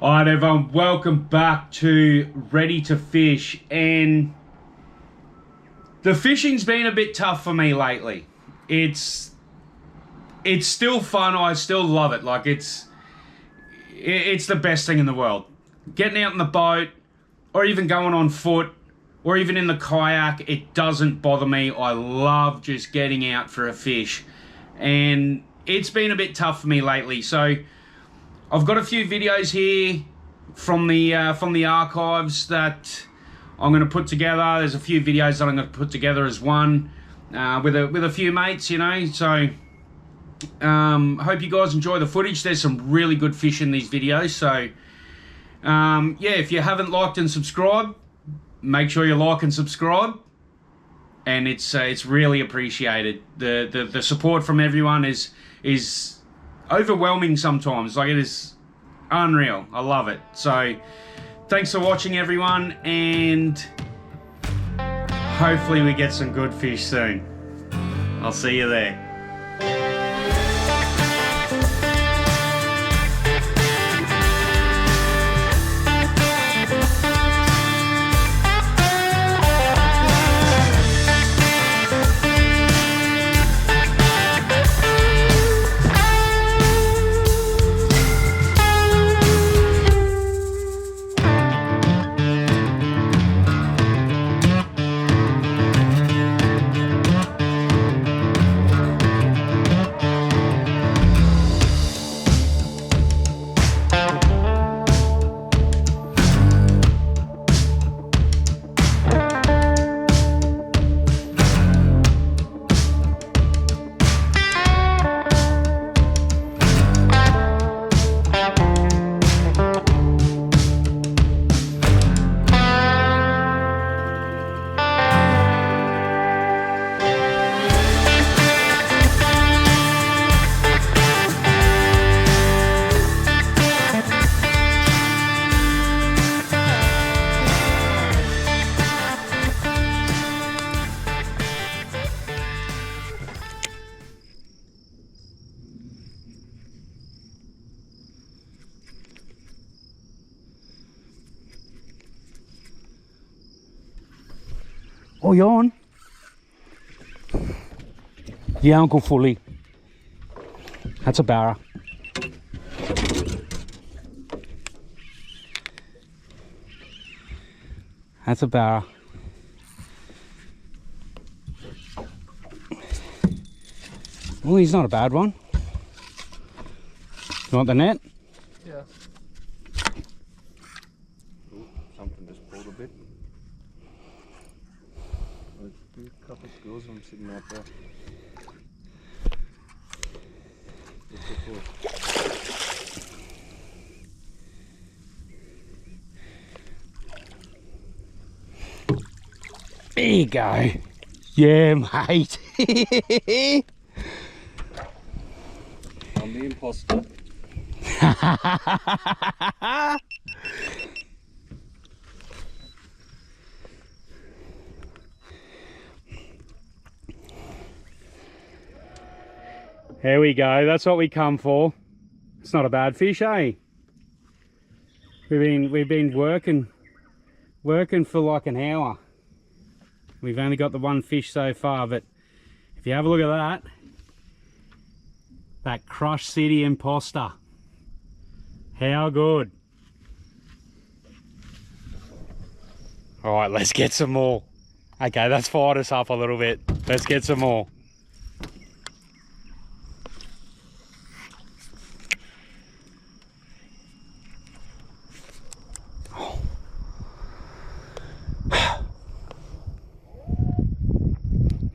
Alright everyone, welcome back to Ready to Fish, and the fishing's been a bit tough for me lately. It's still fun, I still love it, like it's the best thing in the world. Getting out in the boat, or even going on foot, or even in the kayak, it doesn't bother me. I love just getting out for a fish, and it's been a bit tough for me lately, so I've got a few videos here from the archives that I'm going to put together. There's a few videos that I'm going to put together as one with a few mates, you know. So hope you guys enjoy the footage. There's some really good fish in these videos. So yeah, if you haven't liked and subscribed, make sure you like and subscribe. And it's really appreciated. The support from everyone is overwhelming sometimes. Like, it is unreal. I love it. So thanks for watching everyone, and hopefully we get some good fish soon. I'll see you there. Oh, you on? Yeah, Uncle Fully. That's a barra. That's a barra. Well, he's not a bad one. You want the net? Yeah. Ooh, something just pulled a bit. There's a couple of schools of them sitting out there. There you go. Yeah, mate. I'm the imposter. There we go. That's what we come for. It's not a bad fish, eh? We've been working for like an hour. We've only got the one fish so far, but if you have a look at that Crush City Imposter. How good. All right, let's get some more. Okay, that's fired us up a little bit. Let's get some more.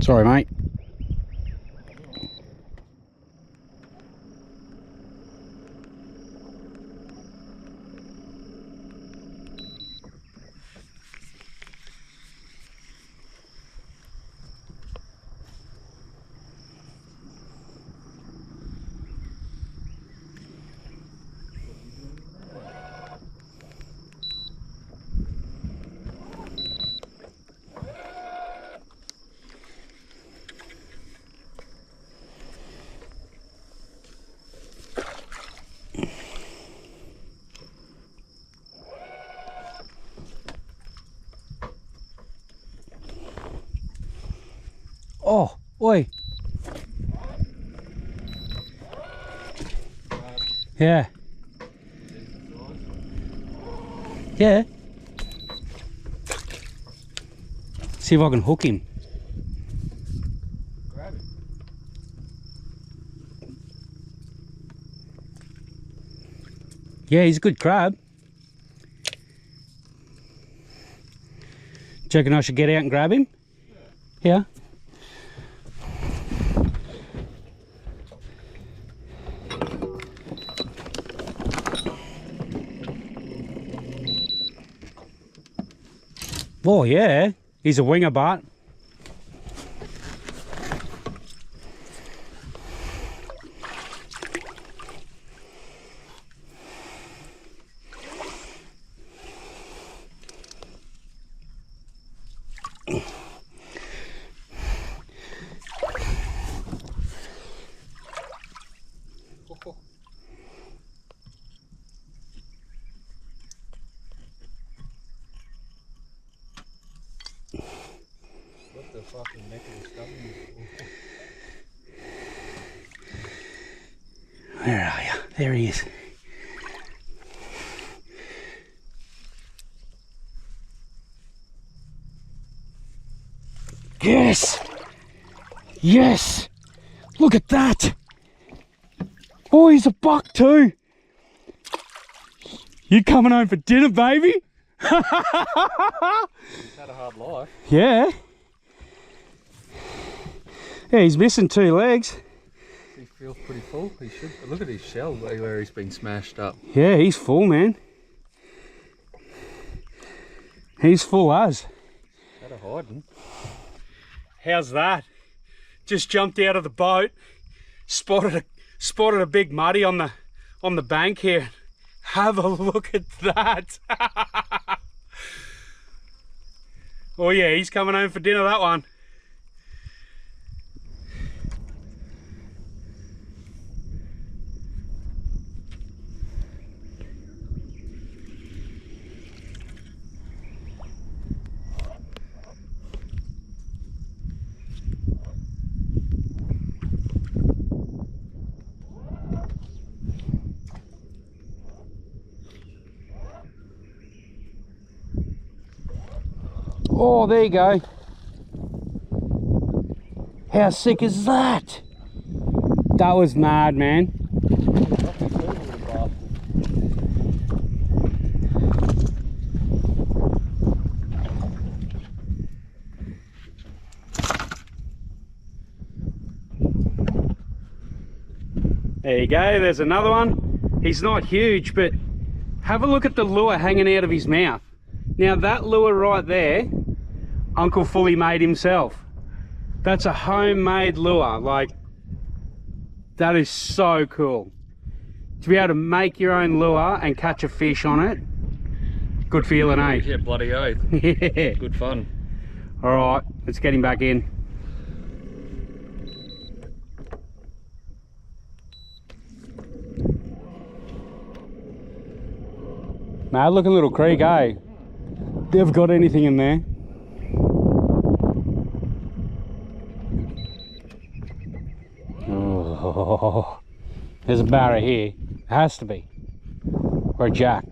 Sorry, mate. Oi. Yeah. Yeah. See if I can hook him. Grab it. Yeah, he's a good crab. Do you reckon I should get out and grab him? Yeah. Oh yeah, he's a winger bart. What the fucking neck of the stubborn? Where are you? There he is. Yes! Yes! Look at that! Oh, he's a buck too! You coming home for dinner, baby? He's had a hard life. Yeah. Yeah, he's missing 2 legs. He feels pretty full. He should. Look at his shell where he's been smashed up. Yeah, he's full, man. He's full as. Had a hiding. How's that? Just jumped out of the boat, spotted a big muddy on the bank here. Have a look at that. Oh yeah, he's coming home for dinner, that one. Oh, there you go. How sick is that? That was mad, man. There you go, there's another one. He's not huge, but have a look at the lure hanging out of his mouth. Now that lure right there, Uncle Fully made himself. That's a homemade lure. Like, that is so cool. To be able to make your own lure and catch a fish on it, good feeling, eh? Yeah, bloody oath. Yeah. Good fun. All right, let's get him back in. Mad looking little creek, eh? They've got anything in there. Oh, there's a barra here. It has to be. Or a jack.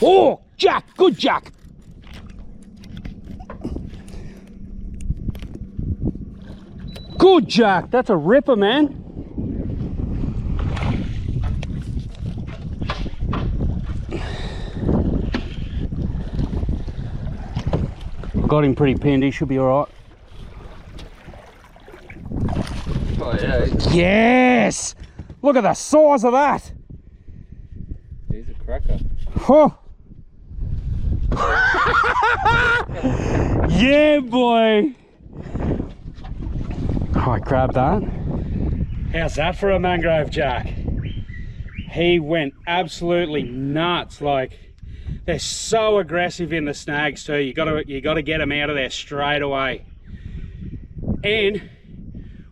Oh, Jack, good Jack. Good Jack, that's a ripper, man. Got him pretty pinned, he should be all right. Oh Oh, yeah. Yes! Look at the size of that. He's a cracker. Oh. Yeah, boy. Oh, I grabbed that. How's that for a mangrove jack? He went absolutely nuts. Like, they're so aggressive in the snags too. You gotta get them out of there straight away. And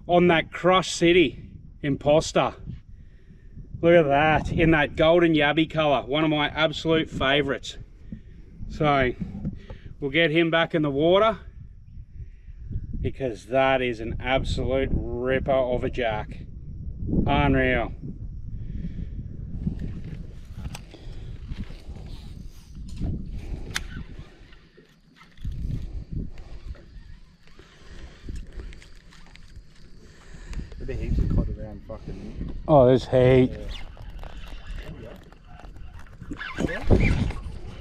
on that Crush City imposter, look at that in that golden yabby color, one of my absolute favorites. So we'll get him back in the water because that is an absolute ripper of a jack. Unreal. There'll be heaps of cod around fucking. Oh, there's heat.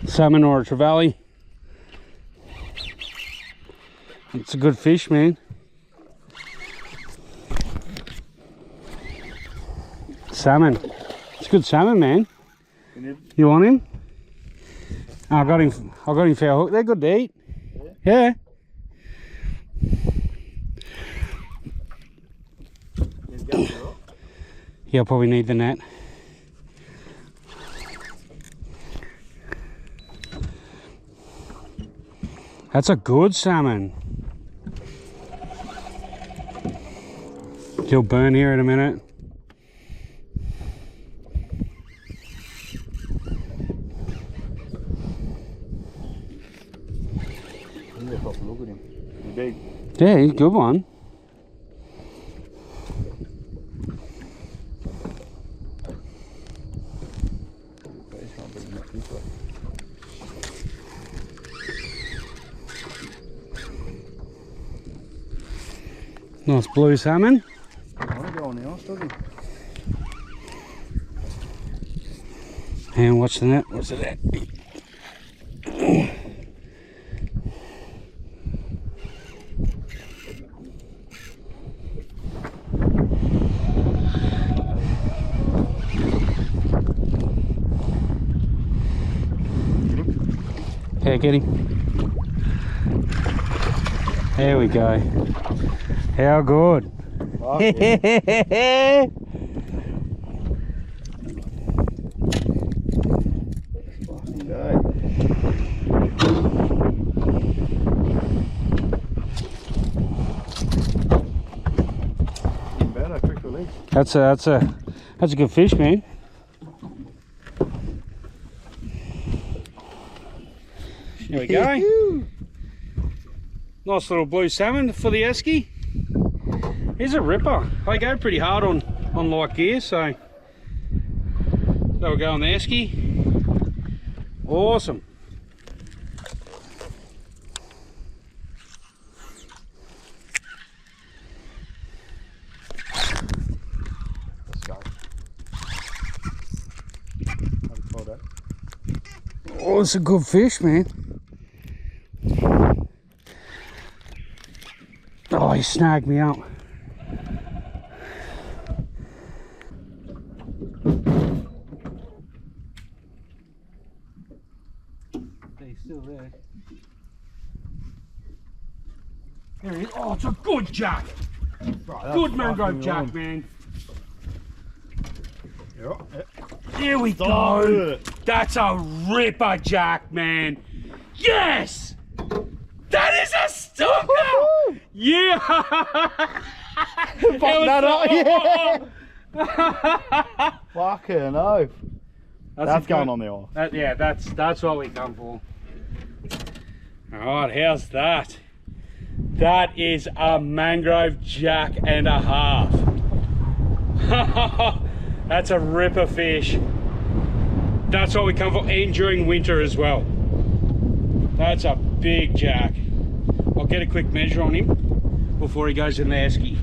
Salmon or a trevally. It's a good fish, man. Salmon. It's good salmon, man. You want him? Oh, I got him fair hook. They're good to eat. Yeah. Yeah, I'll probably need the net. That's a good salmon. He'll burn here in a minute. Look at him. He's big. Yeah, he's a good one. Nice blue salmon. I want to go on the ice, doesn't he? And watch the net. What's it at? Yeah, get him. There we go. How good. Yeah. That's a good fish, man. There we go. Nice little blue salmon for the esky. He's a ripper. I go pretty hard on light gear, so that'll go on the esky. Awesome. Oh, it's a good fish, man. Oh, he snagged me up. He's still there. There he is. Oh, it's a good jack. Right, Good mangrove jack, man. Yeah. Here we go. That's a ripper jack, man. Yes! That is a stalker! Yeah! Fuck that up, yeah! Fucking oath. That's going on the ice. Yeah, that's what we come for. Alright, how's that? That is a mangrove jack and a half. That's a ripper fish. That's what we come for, and during winter as well. That's a big jack. I'll get a quick measure on him before he goes in the esky.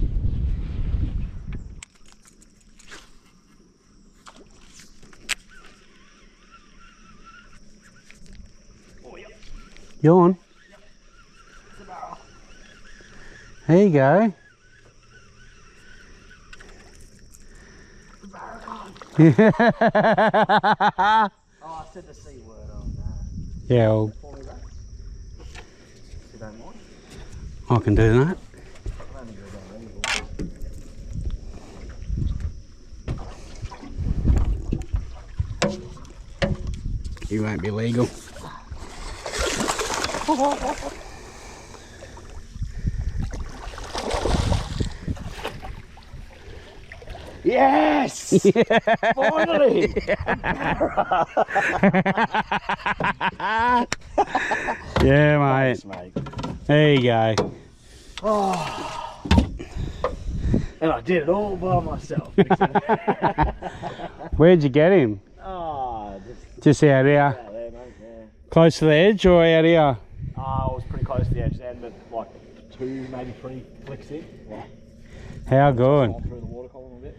You on? There you go. Oh, I said the C word. Oh, no. Yeah, well, For me, bro. If you don't mind. I can do that. I'll only do it on the You won't be legal. Yes! Finally! Yeah, mate. Thanks, mate. There you go. Oh. And I did it all by myself. Where'd you get him? Oh, Just out here. out there, mate. Yeah. Close to the edge or out here? I was pretty close to the edge then, but like 2, maybe 3 flicks in. Yeah. How good. Gone through the water column a bit.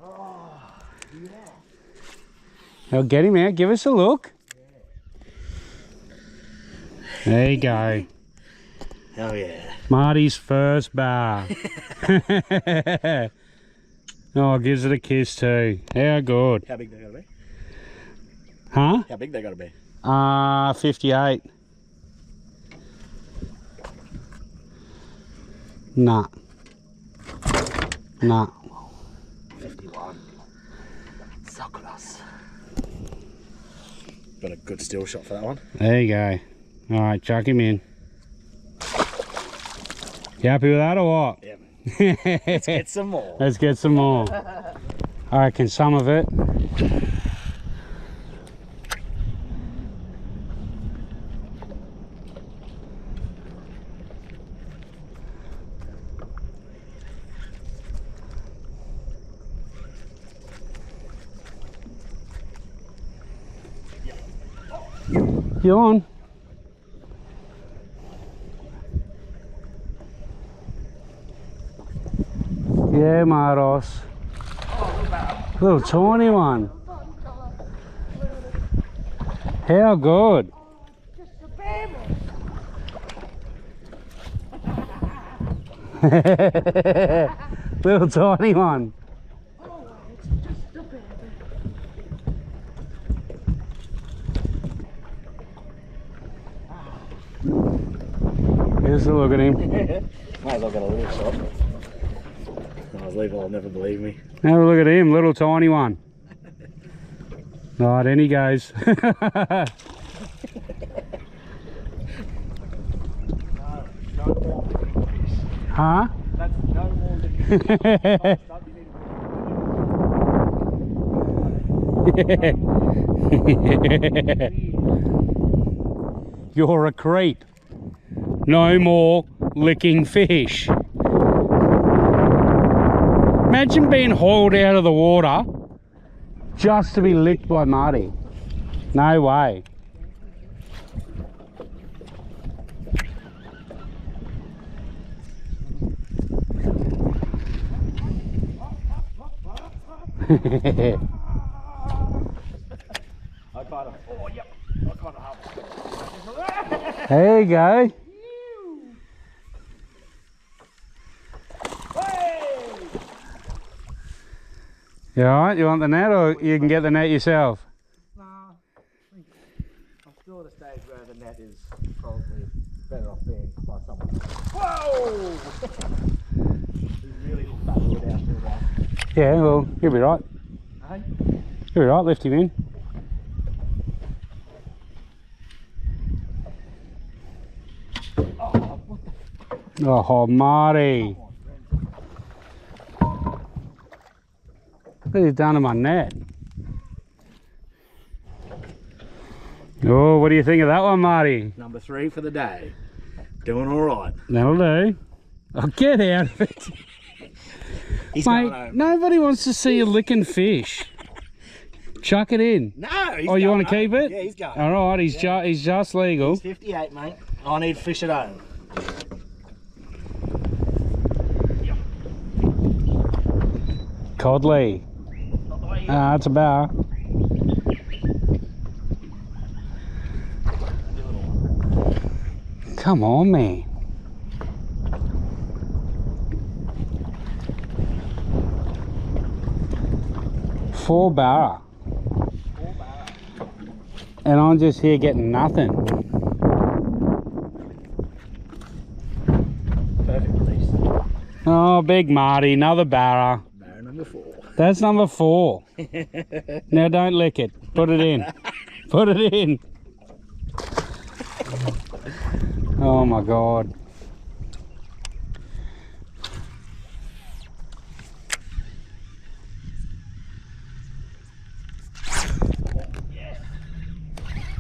Oh, yeah. Now get him out. Give us a look. There you go. Oh yeah. Marty's first bar. Oh, gives it a kiss too. How good. How big they gotta be? Huh? How big they gotta be? 58. Nah. Nah. 51. So close. Got a good still shot for that one. There you go. All right, chuck him in. You happy with that or what? Yep. Let's get some more. Let's get some more. I reckon some of it. You on? Yeah, Maros. Little tiny one. How good. Little tiny one. Here's a look at him. Might as well get a little shot. I was leaving, I'll never believe me. Have a look at him, little tiny one. Right, in he goes. No more fish. Huh? That's no more You're a creep. No more licking fish. Imagine being hauled out of the water just to be licked by Marty. No way. I kind of, oh yep, I kind of have. There you go. You alright? You want the net or you can get the net yourself? Nah, I'm still at a stage where the net is probably better off being by someone. Whoa! He's really hooked that lure down for a while. Yeah, well, you'll be right. Hey? You'll be right, lift him in. Oh, what the Oh, Marty. What have you done to my net? Oh, what do you think of that one, Marty? Number 3 for the day. Doing all right. That'll do. Oh, get out of it. He's Mate, going home. nobody wants to see you licking fish. Chuck it in. No, he's Oh, you going want to keep home. it? Yeah, he's going. All right, he's just legal. He's 58, mate. I need fish at home. Codley. Ah, it's a bar. Come on, man. 4 barra. 4 barra. And I'm just here getting nothing. Perfect release. Oh, big Marty, another barra. Barra number 4. That's number 4. Now don't lick it. Put it in. Put it in. Oh my God.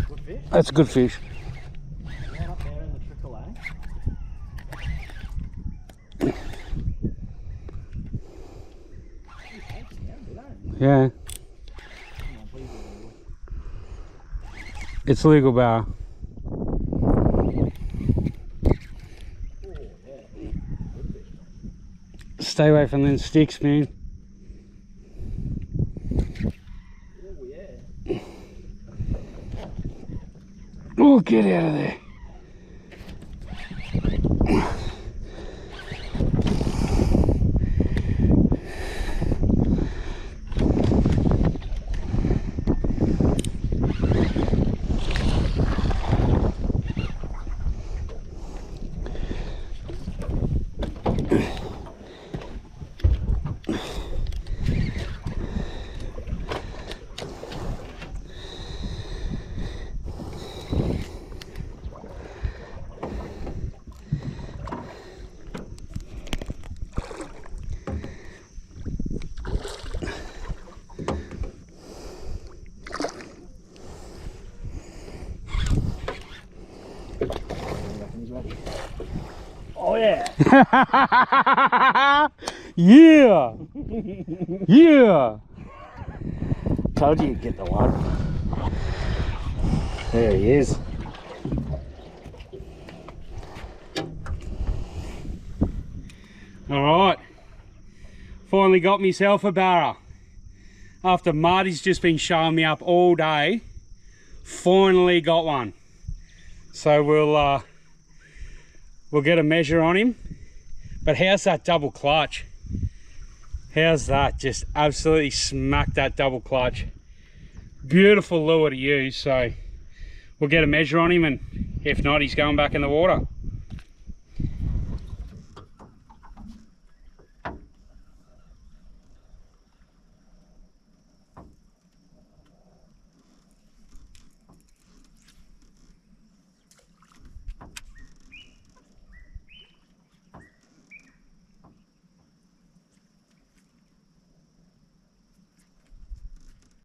Good fish. That's a good fish. Right up there in the trickle, Yeah. It's legal barra. Stay away from them sticks, man. Oh, get out of there. Oh yeah. Yeah. Yeah. Told you you'd get the one. There he is. All right. Finally got myself a barra. After Marty's just been showing me up all day, finally got one. So we'll get a measure on him. But how's that double clutch? How's that? Just absolutely smacked that double clutch. Beautiful lure to use, so we'll get a measure on him, and if not, he's going back in the water.